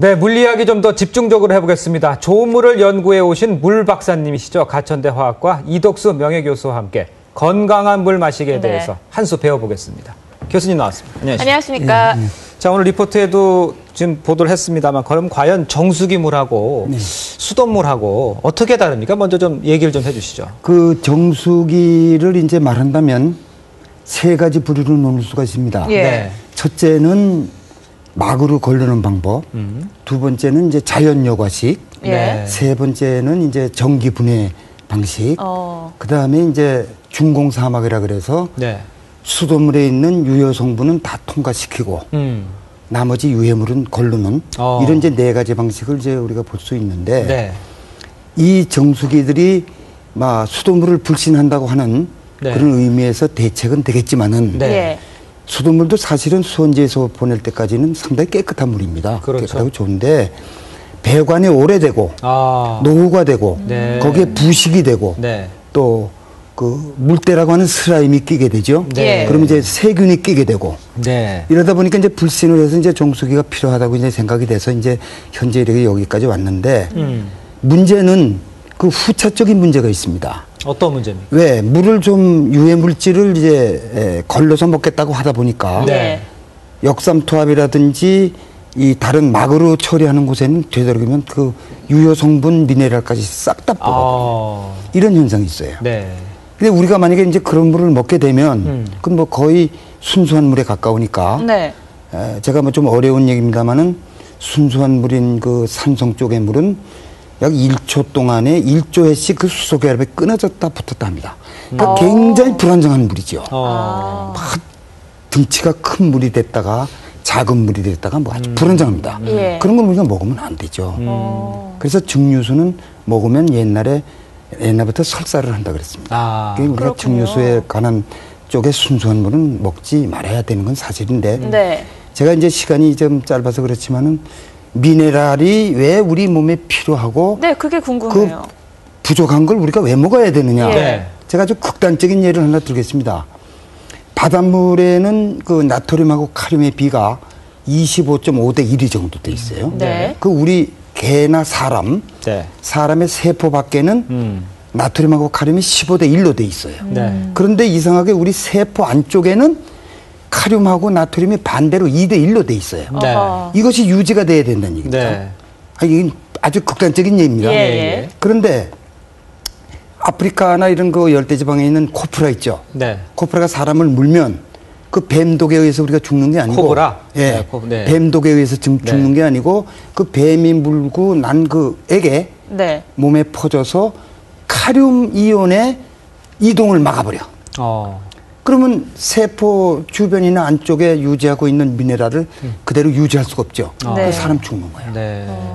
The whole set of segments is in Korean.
네, 물 이야기 좀 더 집중적으로 해보겠습니다. 좋은 물을 연구해 오신 물 박사님이시죠. 가천대 화학과 이덕수 명예교수와 함께 건강한 물 마시기에 대해서 한 수 배워보겠습니다. 교수님 나왔습니다. 안녕하십니까. 자, 오늘 리포트에도 지금 보도를 했습니다만, 그럼 과연 정수기 물하고 수돗물하고 어떻게 다릅니까? 먼저 좀 얘기를 좀 해주시죠. 그 정수기를 이제 말한다면 세 가지 부류로 나눌 수가 있습니다. 예. 첫째는 막으로 걸르는 방법, 두 번째는 이제 자연 여과식, 예. 세 번째는 이제 전기 분해 방식, 그 다음에 이제 중공 사막이라 그래서 수돗물에 있는 유효 성분은 다 통과시키고 나머지 유해물은 걸르는 이런 이제 네 가지 방식을 이제 우리가 볼 수 있는데 이 정수기들이 막 수돗물을 불신한다고 하는 그런 의미에서 대책은 되겠지만은 수돗물도 사실은 수원지에서 보낼 때까지는 상당히 깨끗한 물입니다. 그렇죠. 깨끗하고 좋은데 배관이 오래되고 노후가 되고 거기에 부식이 되고 또 그 물때라고 하는 슬라임이 끼게 되죠. 그러면 이제 세균이 끼게 되고 이러다 보니까 이제 불신을 해서 이제 정수기가 필요하다고 이제 생각이 돼서 이제 현재 이렇게 여기까지 왔는데 문제는 그 후차적인 문제가 있습니다. 어떤 문제입니까? 왜 물을 좀 유해 물질을 이제 걸러서 먹겠다고 하다 보니까 역삼투압이라든지 이 다른 막으로 처리하는 곳에는 되도록이면 그 유효 성분 미네랄까지 싹 다 뽑아버려요. 이런 현상이 있어요. 근데 우리가 만약에 이제 그런 물을 먹게 되면 그건 뭐 거의 순수한 물에 가까우니까 제가 뭐 좀 어려운 얘기입니다만은 순수한 물인 그 산성 쪽의 물은 약 1초 동안에 1조 회씩 그 수소 결합에 끊어졌다 붙었다 합니다. 그러니까 굉장히 불안정한 물이죠. 막 등치가 큰 물이 됐다가 작은 물이 됐다가 뭐 아주 불안정합니다. 그런 걸 우리가 먹으면 안 되죠. 그래서 증류수는 먹으면 옛날부터 설사를 한다 그랬습니다. 우리가 증류수에 관한 쪽에 순수한 물은 먹지 말아야 되는 건 사실인데 제가 이제 시간이 좀 짧아서 그렇지만은 미네랄이 왜 우리 몸에 필요하고 그게 궁금해요. 그 부족한 걸 우리가 왜 먹어야 되느냐. 제가 아주 극단적인 예를 하나 들겠습니다. 바닷물에는 그 나트륨하고 카륨의 비가 25.5대 1이 정도 돼 있어요. 그 우리 개나 사람의 세포 밖에는 나트륨하고 카륨이 15대 1로 돼 있어요. 그런데 이상하게 우리 세포 안쪽에는 카륨하고 나트륨이 반대로 2대 1로 돼 있어요. 이것이 유지가 돼야 된다는 얘기입니다. 이건 아주 극단적인 예입니다. 그런데 아프리카나 이런 그 열대지방에 있는 코프라 있죠. 코프라가 사람을 물면 그 뱀독에 의해서 우리가 죽는 게 아니고 뱀독에 의해서 죽는 게 아니고 그 뱀이 물고 난 그 액에 몸에 퍼져서 카륨 이온의 이동을 막아버려. 그러면 세포 주변이나 안쪽에 유지하고 있는 미네랄을 그대로 유지할 수가 없죠. 그래서 사람 죽는 거예요.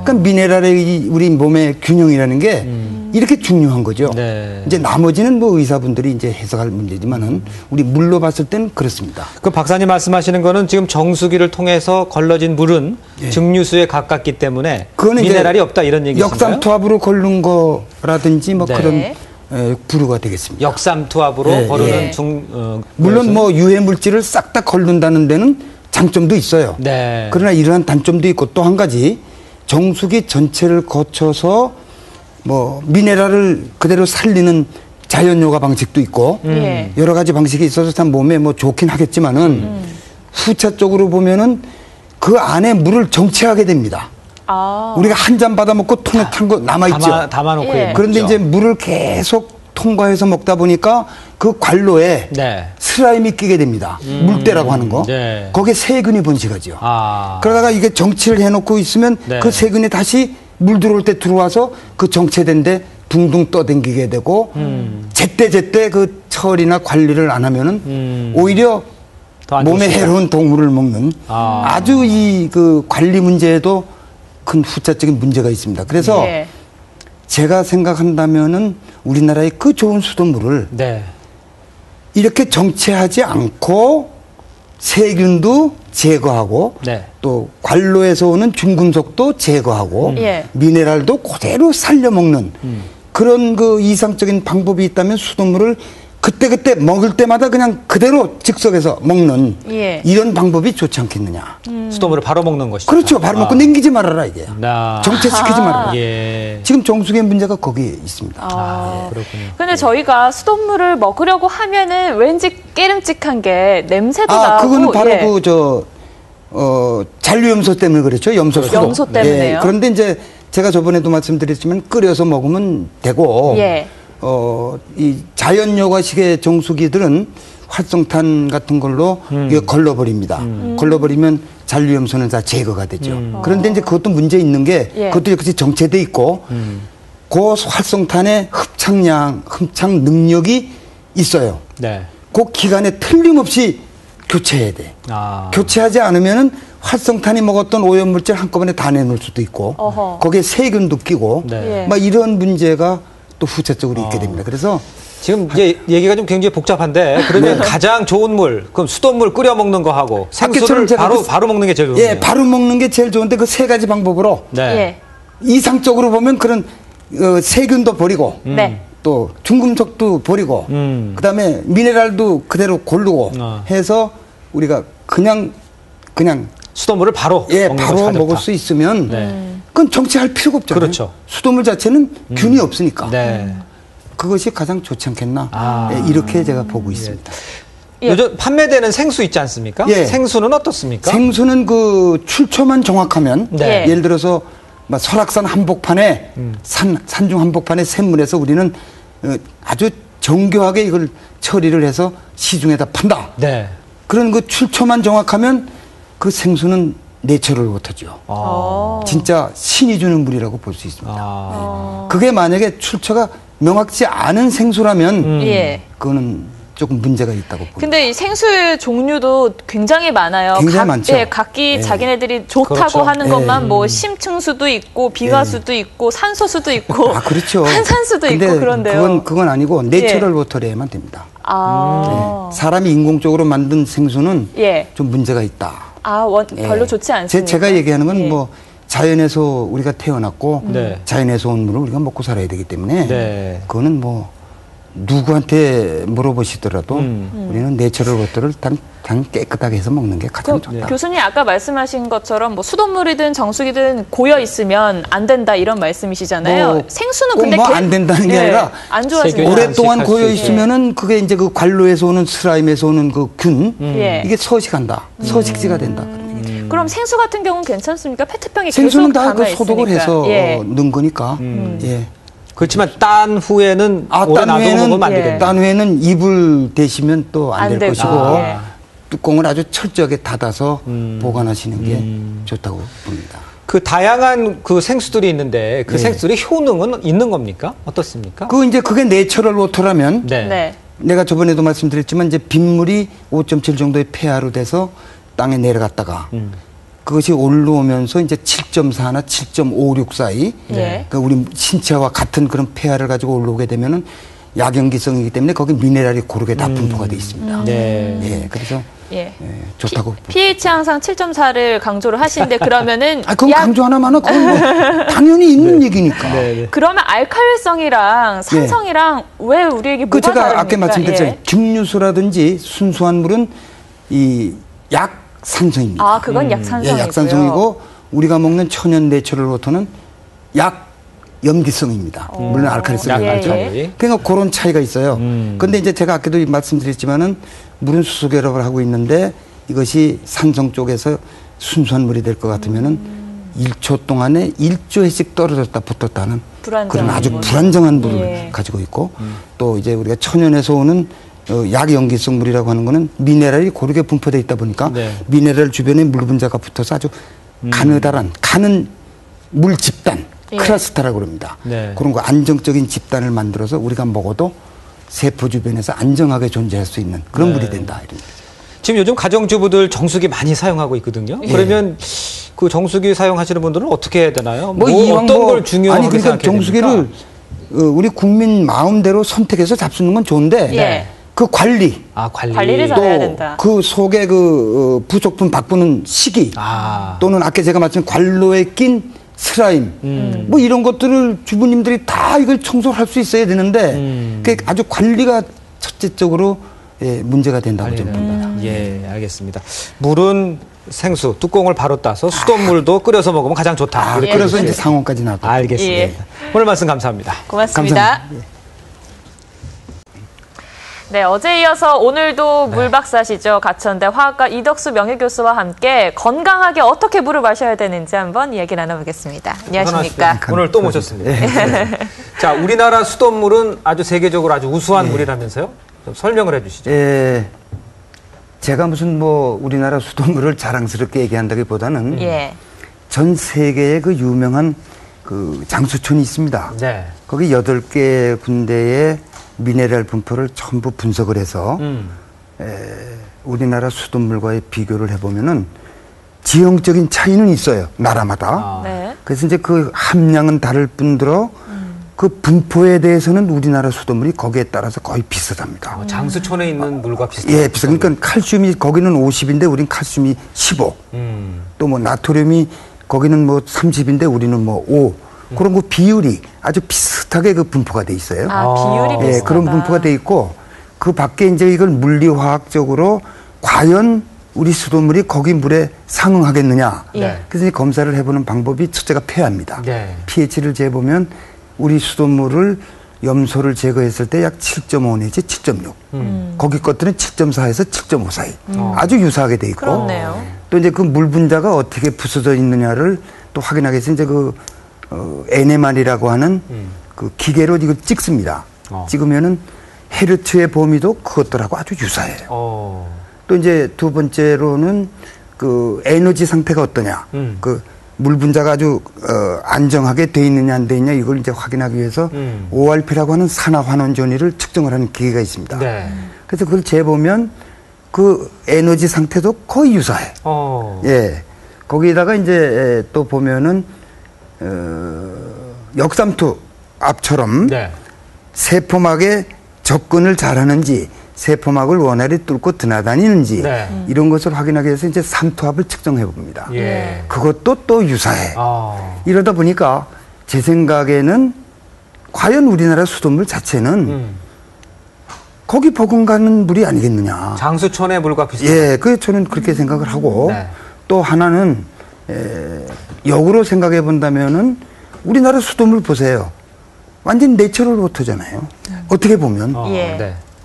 그러니까 미네랄의 우리 몸의 균형이라는 게 이렇게 중요한 거죠. 이제 나머지는 뭐 의사분들이 이제 해석할 문제지만은 우리 물로 봤을 때는 그렇습니다. 그 박사님 말씀하시는 거는 지금 정수기를 통해서 걸러진 물은 증류수에 가깝기 때문에 미네랄이 없다 이런 얘기인가요? 역삼투압으로 걸른 거라든지 뭐 그런 부류가 되겠습니다. 역삼투압으로 거르는 물론 뭐 유해 물질을 싹 다 걸른다는 데는 장점도 있어요. 그러나 이러한 단점도 있고 또 한 가지 정수기 전체를 거쳐서 뭐 미네랄을 그대로 살리는 자연 요가 방식도 있고 여러 가지 방식이 있어서 참 몸에 뭐 좋긴 하겠지만은 후차적으로 보면은 그 안에 물을 정체하게 됩니다. 우리가 한 잔 받아 먹고 통에 탄 거 남아있죠. 담아놓고 그런데 이제 물을 계속 통과해서 먹다 보니까 그 관로에 슬라임이 끼게 됩니다. 물때라고 하는 거. 거기에 세균이 번식하죠. 그러다가 이게 정체를 해놓고 있으면 그 세균이 다시 물 들어올 때 들어와서 그 정체된 데 둥둥 떠댕기게 되고 제때 그 처리나 관리를 안 하면은 오히려 몸에 해로운 동물을 먹는 아주 이 그 관리 문제에도 큰 후차적인 문제가 있습니다. 그래서 제가 생각한다면은 우리나라의 그 좋은 수돗물을 이렇게 정체하지 않고 세균도 제거하고 또 관로에서 오는 중금속도 제거하고 미네랄도 그대로 살려먹는 그런 그 이상적인 방법이 있다면 수돗물을 그때 먹을 때마다 그냥 그대로 즉석에서 먹는 이런 방법이 좋지 않겠느냐. 수돗물을 바로 먹는 것이죠. 그렇죠. 바로 먹고 남기지 말아라 이게. 정체시키지 말아라. 예. 지금 정수기의 문제가 거기에 있습니다. 그렇군요. 근데 저희가 수돗물을 먹으려고 하면은 왠지 깨름직한 게 냄새도 나고. 그거는 바로 잔류염소 때문에 그렇죠. 염소 수도. 염소 때문에요. 그런데 이제 제가 저번에도 말씀드렸지만 끓여서 먹으면 되고. 이 자연여과식의 정수기들은 활성탄 같은 걸로 이게 걸러버립니다. 걸러버리면 잔류염소는 다 제거가 되죠. 그런데 이제 그것도 문제 있는 게 그것도 역시 정체돼 있고 그 활성탄의 흡착 능력이 있어요. 네. 그 기간에 틀림없이 교체해야 돼. 교체하지 않으면은 활성탄이 먹었던 오염물질 한꺼번에 다 내놓을 수도 있고 거기에 세균도 끼고 막 이런 문제가 또 후차적으로 있게 됩니다. 그래서 지금 이제 얘기가 좀 굉장히 복잡한데 그러면 가장 좋은 물, 그럼 수돗물 끓여 먹는 거 하고 생수를 바로 먹는 게 제일 좋은데요. 예, 바로 먹는 게 제일 좋은데 그 세 가지 방법으로 이상적으로 보면 그런 세균도 버리고 또 중금속도 버리고 그다음에 미네랄도 그대로 고르고 해서 우리가 그냥 수돗물을 바로 바로 먹을 수 있으면 그건 정체할 필요가 없잖아요. 그렇죠. 수돗물 자체는 균이 없으니까. 그것이 가장 좋지 않겠나. 이렇게 제가 보고 있습니다. 요즘 판매되는 생수 있지 않습니까? 생수는 어떻습니까? 생수는 그 출처만 정확하면 예를 들어서 설악산 한복판에 산중 한복판에 샘물에서 우리는 아주 정교하게 이걸 처리를 해서 시중에다 판다. 그런 그 출처만 정확하면 그 생수는 내추럴 워터죠. 진짜 신이 주는 물이라고 볼 수 있습니다. 그게 만약에 출처가 명확치 않은 생수라면 그거는 조금 문제가 있다고 봅니다. 근데 이 생수의 종류도 굉장히 많아요. 굉장히 많죠. 각기 자기네들이 좋다고 하는 것만 뭐 심층수도 있고 비가수도 있고 산소수도 있고 그렇죠. 탄산수도 있고 그런데요. 그건 아니고 내추럴 워터에만 됩니다. 사람이 인공적으로 만든 생수는 좀 문제가 있다. 별로 좋지 않습니까? 제가 얘기하는 건 뭐 자연에서 우리가 태어났고 자연에서 온 물을 우리가 먹고 살아야 되기 때문에 그거는 뭐 누구한테 물어보시더라도 우리는 내추럴 워터를 단 깨끗하게 해서 먹는 게 가장 좋다. 교수님 아까 말씀하신 것처럼 뭐 수돗물이든 정수기든 고여 있으면 안 된다 이런 말씀이시잖아요. 생수는 근데 안 된다는 게 아니라 안 좋아집니다. 오랫동안 고여 있으면은 그게 이제 그 관로에서 오는 슬라임에서 오는 그 균 이게 서식한다. 서식지가 된다. 그럼 생수 같은 경우는 괜찮습니까? 페트병에 생수는 계속 다 그 소독을 해서 넣은 거니까. 그렇지만 딴 후에는 오래 놔두면 안 되겠다. 딴 후에는 이불 대시면 또 안 될 것이고 뚜껑을 아주 철저하게 닫아서 보관하시는 게 좋다고 봅니다. 그 다양한 그 생수들이 있는데 그 생수들의 효능은 있는 겁니까? 어떻습니까? 그게 내추럴 워터라면 내가 저번에도 말씀드렸지만 이제 빗물이 5.7 정도의 pH로 돼서 땅에 내려갔다가 그것이 올라오면서 이제 7.4나 7.56 사이 그러니까 우리 신체와 같은 그런 pH를 가지고 올라오게 되면은 약염기성이기 때문에 거기 미네랄이 고르게 다 분포가 되어 있습니다. 그래서 좋다고. pH 항상 7.4를 강조를 하시는데 그러면은 그건 강조 하나만은 그건 뭐 당연히 있는 얘기니까. 그러면 알칼리성이랑 산성이랑 왜 우리에게 뭐가 다릅니까? 제가 아까 말씀드렸잖아요. 증류수라든지 순수한 물은 이 약산성입니다. 그건 약산성이고요. 약산성이고 우리가 먹는 천연 내추럴 워터는 약염기성입니다. 물론 알칼리성이 많죠. 그러니까 그런 차이가 있어요. 그런데 이제 제가 아까도 말씀드렸지만은 물은 수소결합을 하고 있는데 이것이 산성 쪽에서 순수한 물이 될 것 같으면은 1초 동안에 1조회씩 떨어졌다 붙었다는 그런 아주 불안정한 물을 가지고 있고 또 이제 우리가 천연에서 오는 약염기성 물이라고 하는 거는 미네랄이 고르게 분포되어 있다 보니까 미네랄 주변에 물 분자가 붙어서 아주 가는 물 집단 클러스터라고 그럽니다. 그런 거 안정적인 집단을 만들어서 우리가 먹어도 세포 주변에서 안정하게 존재할 수 있는 그런 물이 된다. 이런 거죠. 지금 요즘 가정주부들 정수기 많이 사용하고 있거든요. 그러면 그 정수기 사용하시는 분들은 어떻게 해야 되나요? 어떤 걸 중요하게 그러니까 정수기를 우리 국민 마음대로 선택해서 잡수는 건 좋은데 그 관리를 잘해야 된다. 그 속에 그 부속품 바꾸는 시기 또는 아까 제가 말씀드린 관로에 낀 슬라임 뭐 이런 것들을 주부님들이 다 이걸 청소할 수 있어야 되는데 그게 아주 관리가 첫째적으로 문제가 된다고 좀 봅니다. 예, 알겠습니다. 물은 생수, 뚜껑을 바로 따서 수돗물도 끓여서 먹으면 가장 좋다. 이렇게 그래서 이제 상온까지 나왔다. 알겠습니다. 오늘 말씀 감사합니다. 고맙습니다. 감사합니다. 네, 어제 이어서 오늘도 물 박사시죠. 가천대 화학과 이덕수 명예교수와 함께 건강하게 어떻게 물을 마셔야 되는지 한번 이야기 나눠보겠습니다. 안녕하십니까. 오늘 또 모셨습니다. 네. 자, 우리나라 수돗물은 아주 세계적으로 아주 우수한 물이라면서요? 좀 설명을 해주시죠. 제가 무슨 뭐 우리나라 수돗물을 자랑스럽게 얘기한다기보다는 전 세계에 그 유명한 그 장수촌이 있습니다. 네. 거기 8개 군데의 미네랄 분포를 전부 분석을 해서 우리나라 수돗물과의 비교를 해보면은 지형적인 차이는 있어요. 나라마다. 그래서 이제 그 함량은 다를 뿐더러 그 분포에 대해서는 우리나라 수돗물이 거기에 따라서 거의 비슷합니다. 장수촌에 있는 물과 비슷해요? 예, 비슷해요. 그러니까 칼슘이 거기는 50인데 우린 칼슘이 15. 또 뭐 나트륨이 거기는 뭐 30인데 우리는 뭐 5. 그런 그 비율이 아주 비슷하게 그 분포가 돼 있어요. 비율이 비슷하다. 예, 그런 분포가 돼 있고 그 밖에 이제 이걸 물리화학적으로 과연 우리 수돗물이 거기 물에 상응하겠느냐. 그래서 이제 검사를 해보는 방법이 첫째가 pH입니다. pH를 재보면 우리 수돗물을 염소를 제거했을 때 약 7.5 내지 7.6. 거기 것들은 7.4에서 7.5 사이. 아주 유사하게 돼 있고. 그렇네요. 또 이제 그 물 분자가 어떻게 부서져 있느냐를 또 확인하기 위해서 이제 그 NMR이라고 하는 그 기계로 이걸 찍습니다. 찍으면은 헤르츠의 범위도 그것들하고 아주 유사해요. 또 이제 두 번째로는 그 에너지 상태가 어떠냐. 그 물 분자가 아주 안정하게 돼 있느냐 안 돼 있냐 이걸 이제 확인하기 위해서 ORP라고 하는 산화환원전위를 측정을 하는 기계가 있습니다. 그래서 그걸 재보면 그 에너지 상태도 거의 유사해. 예. 거기다가 이제 또 보면은 역삼투 앞처럼 세포막에 접근을 잘하는지 세포막을 원활히 뚫고 드나다니는지 이런 것을 확인하기 위해서 이제 삼투압을 측정해 봅니다. 그것도 또 유사해. 이러다 보니까 제 생각에는 과연 우리나라 수돗물 자체는 거기 버금가는 물이 아니겠느냐. 장수촌의 물과 비슷해요. 예, 그 저는 그렇게 생각을 하고 또 하나는 역으로 생각해 본다면은 우리나라 수돗물 보세요. 완전 내추럴 워터잖아요. 어떻게 보면.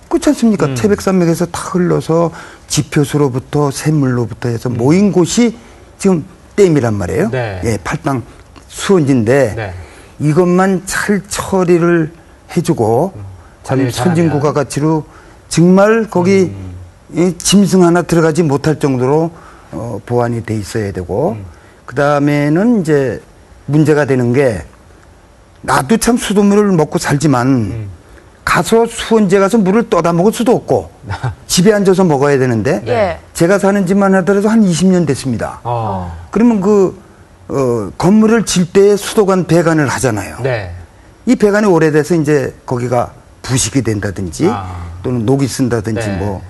그렇지 않습니까? 태백산맥에서 다 흘러서 지표수로부터 샘물로부터 해서 모인 곳이 지금 댐이란 말이에요. 예, 팔당 수원지인데 이것만 잘 처리를 해주고 참 선진국가 가치로 정말 거기 짐승 하나 들어가지 못할 정도로 보완이 돼 있어야 되고 그 다음에는 이제 문제가 되는 게 나도 참 수돗물을 먹고 살지만 가서 수원지에 가서 물을 떠다 먹을 수도 없고 집에 앉아서 먹어야 되는데 제가 사는 집만 하더라도 한 20년 됐습니다. 그러면 그 건물을 질 때 수도관 배관을 하잖아요. 이 배관이 오래돼서 이제 거기가 부식이 된다든지 또는 녹이 쓴다든지 뭐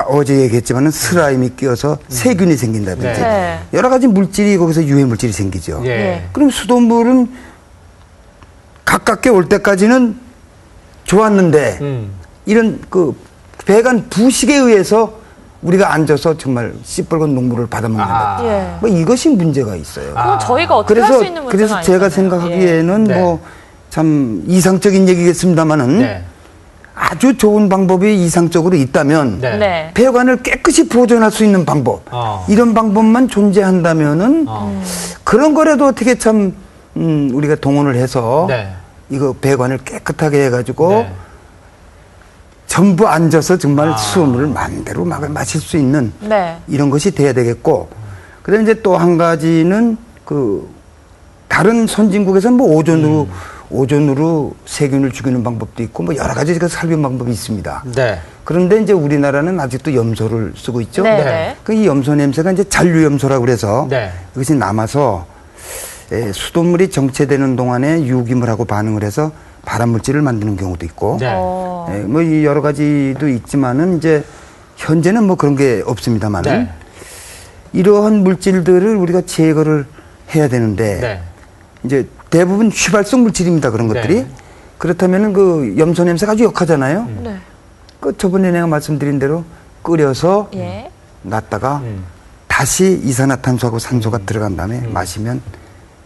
어제 얘기했지만은 슬라임이 끼어서 세균이 생긴다든지 여러 가지 물질이 거기서 유해 물질이 생기죠. 그럼 수돗물은 가깝게 올 때까지는 좋았는데 이런 그 배관 부식에 의해서 우리가 앉아서 정말 시뻘건 녹물을 받아먹는다. 뭐 이것이 문제가 있어요. 그럼 저희가 어떻게 할 수 있는 문제가 그래서 제가 생각하기에는 뭐 참 이상적인 얘기겠습니다만은 아주 좋은 방법이 이상적으로 있다면 배관을 깨끗이 보존할 수 있는 방법 이런 방법만 존재한다면은 그런 거라도 어떻게 참 우리가 동원을 해서 이거 배관을 깨끗하게 해가지고 전부 앉아서 정말 수돗물을 마음대로 마실 수 있는 이런 것이 돼야 되겠고 그다음에 이제 또 한 가지는 그 다른 선진국에서는 뭐 오존으로 세균을 죽이는 방법도 있고 뭐 여러 가지 그 살균 방법이 있습니다. 그런데 이제 우리나라는 아직도 염소를 쓰고 있죠. 그 이 염소 냄새가 이제 잔류염소라고 그래서 이것이 남아서 수돗물이 정체되는 동안에 유기물하고 반응을 해서 발암물질을 만드는 경우도 있고, 뭐 이 여러 가지도 있지만은 이제 현재는 뭐 그런 게 없습니다만은 이러한 물질들을 우리가 제거를 해야 되는데 이제 대부분 휘발성 물질입니다. 그런 것들이 그렇다면은 그 염소 냄새가 아주 역하잖아요. 그 저번에 내가 말씀드린 대로 끓여서 예. 놨다가 다시 이산화탄소하고 산소가 들어간 다음에 마시면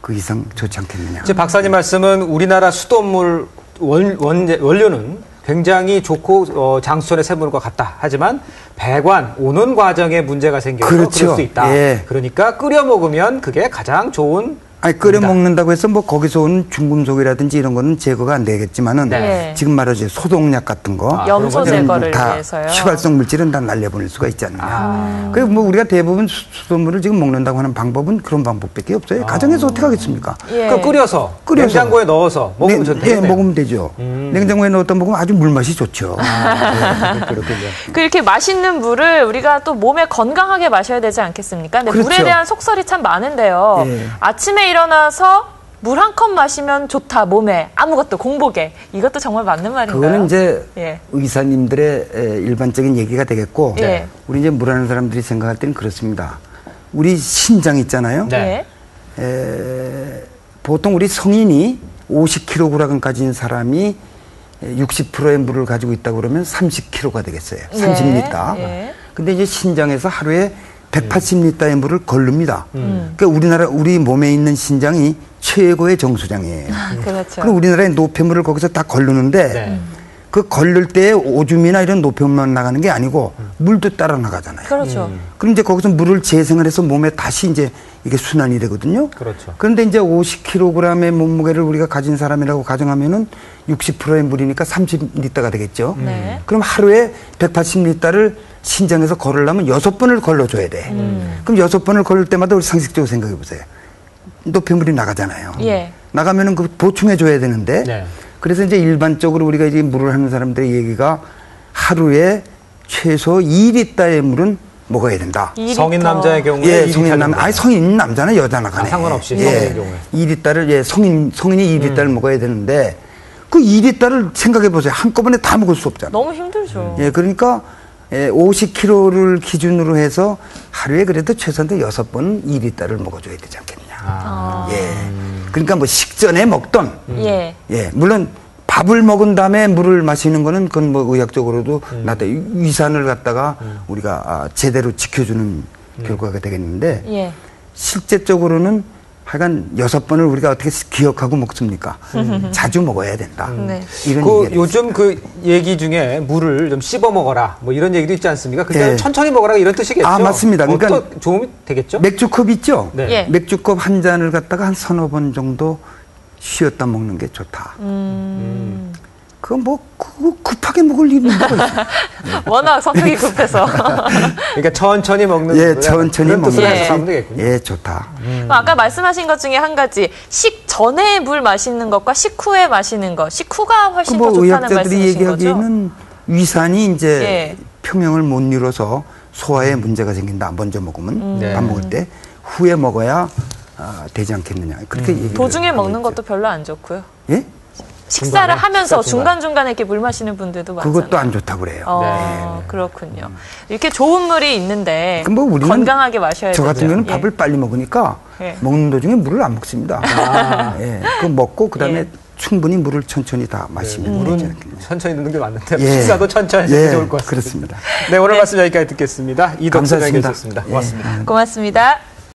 그 이상 좋지 않겠느냐. 지금 박사님 말씀은 우리나라 수돗물 원료는 굉장히 좋고 장수천의 샘물과 같다. 하지만 배관, 오는 과정에 문제가 생겨서 그렇죠. 그럴 수 있다. 예. 그러니까 끓여 먹으면 그게 가장 좋은 아니 끓여 먹는다고 해서 뭐 거기서 오는 중금속이라든지 이런 거는 제거가 안 되겠지만은 네. 지금 말하지 소독약 같은 거 염소 이런 제거를 다 위해서요. 휘발성 물질은 다 날려보낼 수가 있잖아요. 그리고 뭐 우리가 대부분 수돗물을 지금 먹는다고 하는 방법은 그런 방법밖에 없어요. 가정에서 어떻게 하겠습니까? 예. 그러니까 끓여서 냉장고에 넣어서 먹으면 좋대요. 먹으면 되죠. 냉장고에 넣었다 먹으면 아주 물맛이 좋죠. 네, 그렇군요. 그렇게 맛있는 물을 우리가 또 몸에 건강하게 마셔야 되지 않겠습니까? 근데 그렇죠. 물에 대한 속설이 참 많은데요. 예. 아침에 일어나서 물 한 컵 마시면 좋다, 몸에. 아무것도, 공복에. 이것도 정말 맞는 말인가요? 그거는 이제 예. 의사님들의 일반적인 얘기가 되겠고 예. 우리 이제 물하는 사람들이 생각할 때는 그렇습니다. 우리 신장 있잖아요. 네. 보통 우리 성인이 50kg 가진 사람이 60%의 물을 가지고 있다고 그러면 30kg가 되겠어요. 30리터. 예. 근데 이제 신장에서 하루에 180리터의 물을 걸릅니다. 그러니까 우리 몸에 있는 신장이 최고의 정수장이에요. 그렇죠. 그럼 우리나라의 노폐물을 거기서 다 걸르는데 네. 그 걸릴 때 오줌이나 이런 노폐물만 나가는 게 아니고 물도 따라 나가잖아요. 그렇죠. 그럼 이제 거기서 물을 재생을 해서 몸에 다시 이제 이게 순환이 되거든요. 그렇죠. 그런데 이제 50kg의 몸무게를 우리가 가진 사람이라고 가정하면은 60%의 물이니까 30리터가 되겠죠. 네. 그럼 하루에 180리터를 신장에서 걸으려면 6번을 걸러줘야 돼. 그럼 6번을 걸을 때마다 우리 상식적으로 생각해 보세요. 노폐물이 나가잖아요. 예. 나가면은 그 보충해 줘야 되는데 네. 그래서 이제 일반적으로 우리가 이제 물을 하는 사람들의 얘기가 하루에 최소 2리터의 물은 먹어야 된다. 2리터. 성인 남자의 경우에 예, 2리터 성인 정도. 아니 성인 남자나 여자나 간에 상관없이 예, 성인의 경우에. 2리터를 예, 성인이 2리터를 먹어야 되는데 그 2리터를 생각해 보세요. 한꺼번에 다 먹을 수 없잖아요. 너무 힘들죠. 예, 그러니까 50kg를 기준으로 해서 하루에 그래도 최소한 6번 2리터를 먹어줘야 되지 않겠느냐. 예. 그러니까 뭐 식전에 먹던 예. 예, 물론 밥을 먹은 다음에 물을 마시는 거는 그건 뭐 의학적으로도 나타 위산을 갖다가 우리가 제대로 지켜주는 결과가 되겠는데 예. 실제적으로는 하여간 6번을 우리가 어떻게 기억하고 먹습니까? 자주 먹어야 된다. 네. 이런 그 얘기가 요즘 그 얘기 중에 물을 좀 씹어 먹어라 뭐 이런 얘기도 있지 않습니까? 그러니까 예. 천천히 먹어라 이런 뜻이겠죠. 아, 맞습니다. 그러니까 또 도움이 되겠죠? 맥주컵 있죠? 네. 예. 맥주컵 한 잔을 갖다가 한 서너 번 정도 쉬었다 먹는 게 좋다. 그거 뭐 그거 급하게 먹을 일이 뭐가 있어요? 워낙 성격이 급해서. 그러니까 천천히 먹는 예, 거야. 천천히 그런 뜻으로 먹는 해석하면 되겠군요. 예, 좋다. 아까 말씀하신 것 중에 한 가지, 식전에 물 마시는 것과 식후에 마시는 것, 식후가 훨씬 더 뭐 좋다는 의학자들이 말씀이신 거죠? 얘기하기에는 위산이 이제 예. 평형을 못 이뤄서 소화에 문제가 생긴다. 먼저 먹으면 네. 밥 먹을 때 후에 먹어야 되지 않겠느냐. 그렇게 얘기를 도중에 먹는 하고 것도 별로 안 좋고요. 있죠. 예? 식사를 하면서 식사 중간. 중간중간에 이렇게 물 마시는 분들도 많잖아요. 그것도 안 좋다고 그래요. 그렇군요. 이렇게 좋은 물이 있는데 그럼 뭐 우리는 건강하게 마셔야 저 같은 되죠. 경우는 예. 밥을 빨리 먹으니까 예. 먹는 도중에 물을 안 먹습니다. 예. 그 먹고 그다음에 예. 충분히 물을 천천히 다 마시면 되지 물은 않겠냐. 천천히 넣는 게 맞는데 예. 식사도 천천히 하는 게 예, 좋을 것 같습니다. 그렇습니다. 네, 오늘 말씀 여기까지 듣겠습니다. 이덕수 감사합니다. 교수였습니다. 고맙습니다. 고맙습니다.